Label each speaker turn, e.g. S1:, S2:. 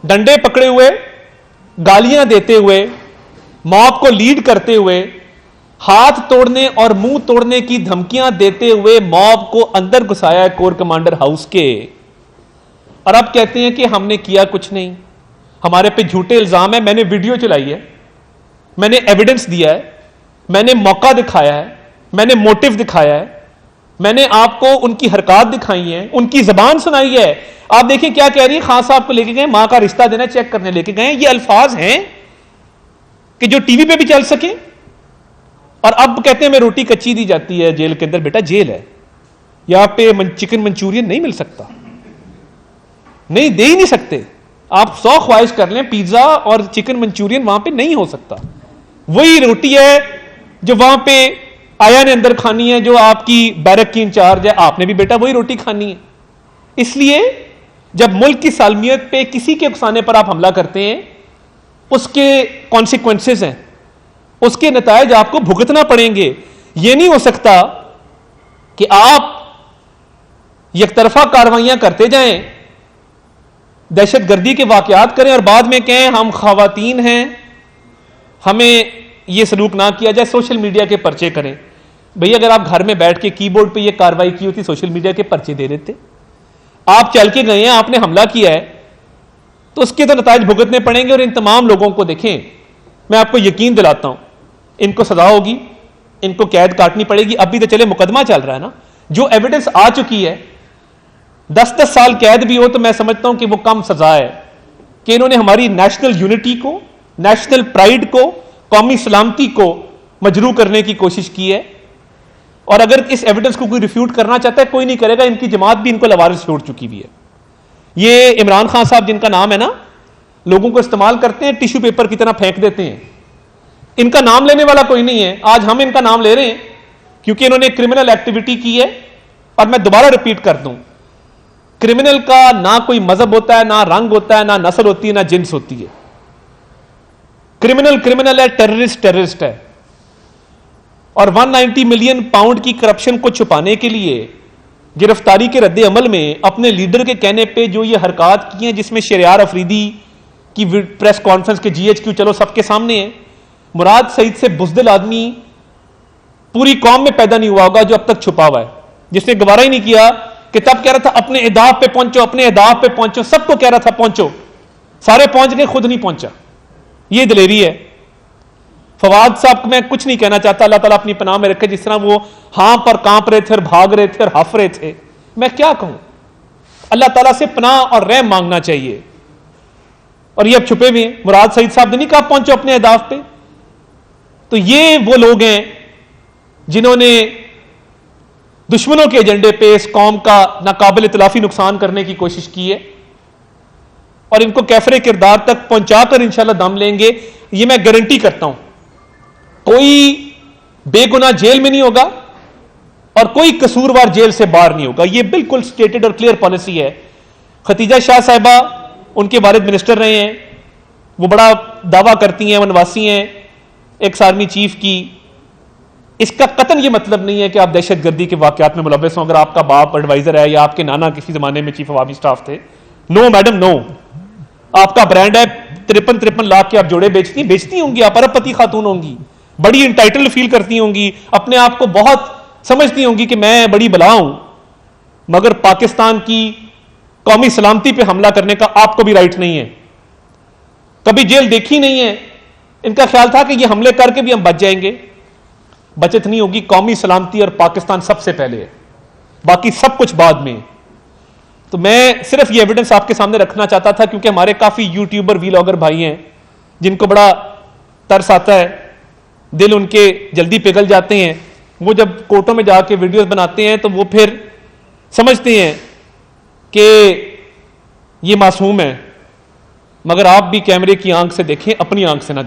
S1: डंडे पकड़े हुए, गालियां देते हुए, मॉब को लीड करते हुए, हाथ तोड़ने और मुंह तोड़ने की धमकियां देते हुए मॉब को अंदर घुसाया है कोर कमांडर हाउस के। और अब कहते हैं कि हमने किया कुछ नहीं, हमारे पे झूठे इल्जाम है। मैंने वीडियो चलाई है, मैंने एविडेंस दिया है, मैंने मौका दिखाया है, मैंने मोटिव दिखाया है, मैंने आपको उनकी हरकत दिखाई है, उनकी जबान सुनाई है। आप देखिए क्या कह रही है, खान साहब को लेके गए, मां का रिश्ता देना चेक करने लेके गए। ये अल्फाज हैं कि जो टीवी पे भी चल सके। और अब कहते हैं मैं रोटी कच्ची दी जाती है जेल के अंदर। बेटा जेल है, यहां पे चिकन मंचूरियन नहीं मिल सकता, नहीं दे ही नहीं सकते। आप 100 ख्वाहिश कर लें, पिज्जा और चिकन मंचूरियन वहां पे नहीं हो सकता। वही रोटी है जो वहां पे आया ने अंदर खानी है, जो आपकी बैरक की इंचार्ज है, आपने भी बेटा वही रोटी खानी है। इसलिए जब मुल्क की सालमियत पे किसी के उकसाने पर आप हमला करते हैं, उसके कॉन्सिक्वेंसेस हैं, उसके नतायज आपको भुगतना पड़ेंगे। यह नहीं हो सकता कि आप यकतरफा कार्रवाइयां करते जाएं, दहशतगर्दी के वाकयात करें और बाद में कहें हम खवातीन हैं, हमें यह सलूक ना किया जाए, सोशल मीडिया के पर्चे करें। भैया अगर आप घर में बैठ के कीबोर्ड पे यह कार्रवाई की होती, सोशल मीडिया के पर्चे दे देते। आप चल के गए हैं, आपने हमला किया है, तो उसके तो नतायज भुगतने पड़ेंगे। और इन तमाम लोगों को देखें, मैं आपको यकीन दिलाता हूं, इनको सजा होगी, इनको कैद काटनी पड़ेगी। अभी तो चले मुकदमा चल रहा है ना, जो एविडेंस आ चुकी है, 10-10 साल कैद भी हो तो मैं समझता हूं कि वो कम सजा है कि इन्होंने हमारी नेशनल यूनिटी को, नेशनल प्राइड को, कौमी सलामती को मजरू करने की कोशिश की है। और अगर इस एविडेंस को कोई रिफ्यूट करना चाहता है, कोई नहीं करेगा। इनकी जमात भी इनको लवारिस छोड़ चुकी हुई है। ये इमरान खान साहब जिनका नाम है ना, लोगों को इस्तेमाल करते हैं, टिश्यू पेपर की तरह फेंक देते हैं। इनका नाम लेने वाला कोई नहीं है। आज हम इनका नाम ले रहे हैं क्योंकि इन्होंने क्रिमिनल एक्टिविटी की है। और मैं दोबारा रिपीट कर दूं, क्रिमिनल का ना कोई मजहब होता है, ना रंग होता है, ना नस्ल होती है, ना जिन्स होती है। क्रिमिनल क्रिमिनल है, टेररिस्ट टेररिस्ट है। और 190 मिलियन पाउंड की करप्शन को छुपाने के लिए गिरफ्तारी के रद्द अमल में अपने लीडर के कहने पे जो ये हरकत की हैं, जिसमें शरियार अफरीदी की प्रेस कॉन्फ्रेंस के GHQ चलो सबके सामने है। मुराद सईद से बुज़दिल आदमी पूरी कौम में पैदा नहीं हुआ होगा जो अब तक छुपा हुआ है, जिसने गवारा ही नहीं किया कि तब कह रहा था अपने अहदाफ पे पहुंचो, अपने अहदाफ पे पहुंचो, सबको कह रहा था पहुंचो, सारे पहुंच गए, खुद नहीं पहुंचा। ये दिलेरी है। फवाद साहब को मैं कुछ नहीं कहना चाहता, अल्लाह ताला अपनी पनाह में रखे। जिस तरह वो हाँ पर कांप रहे थे और भाग रहे थे और हफ रहे थे, मैं क्या कहूं। अल्लाह ताला से पनाह और रहम मांगना चाहिए। और ये अब छुपे हुए हैं। मुराद सईद साहब ने नहीं कहा पहुंचो अपने अहदाफ पे। तो ये वो लोग हैं जिन्होंने दुश्मनों के एजेंडे पे इस कौम का नाकाबिल इतलाफी नुकसान करने की कोशिश की है। और इनको कैफरे किरदार तक पहुंचाकर इंशाल्लाह दम लेंगे, ये मैं गारंटी करता हूं। कोई बेगुनाह जेल में नहीं होगा और कोई कसूरवार जेल से बाहर नहीं होगा। ये बिल्कुल स्टेटेड और क्लियर पॉलिसी है। खतीजा शाह साहिबा उनके वालिद मिनिस्टर रहे हैं, वो बड़ा दावा करती हैं, वनवासी हैं, एक्स आर्मी चीफ की। इसका कतन ये मतलब नहीं है कि आप दहशतगर्दी के वाकयात में मुलव्वस हों। अगर आपका बाप एडवाइजर है या आपके नाना किसी जमाने में चीफ अवामी स्टाफ थे, नो मैडम नो। आपका ब्रांड है, 53 लाख के आप जोड़े बेचती होंगी, आप अरबपति खातून होंगी, बड़ी इंटाइटल्ड फील करती होंगी, अपने आप को बहुत समझती होंगी कि मैं बड़ी बला हूं। मगर पाकिस्तान की कौमी सलामती पे हमला करने का आपको भी राइट नहीं है। कभी जेल देखी नहीं है। इनका ख्याल था कि ये हमले करके भी हम बच जाएंगे। बचत नहीं होगी। कौमी सलामती और पाकिस्तान सबसे पहले है, बाकी सब कुछ बाद में। तो मैं सिर्फ ये एविडेंस आपके सामने रखना चाहता था क्योंकि हमारे काफी यूट्यूबर वीलॉगर भाई हैं जिनको बड़ा तरस आता है, दिल उनके जल्दी पिघल जाते हैं। वो जब कोर्टों में जाके वीडियोस बनाते हैं तो वो फिर समझते हैं कि ये मासूम है। मगर आप भी कैमरे की आंख से देखें, अपनी आंख से ना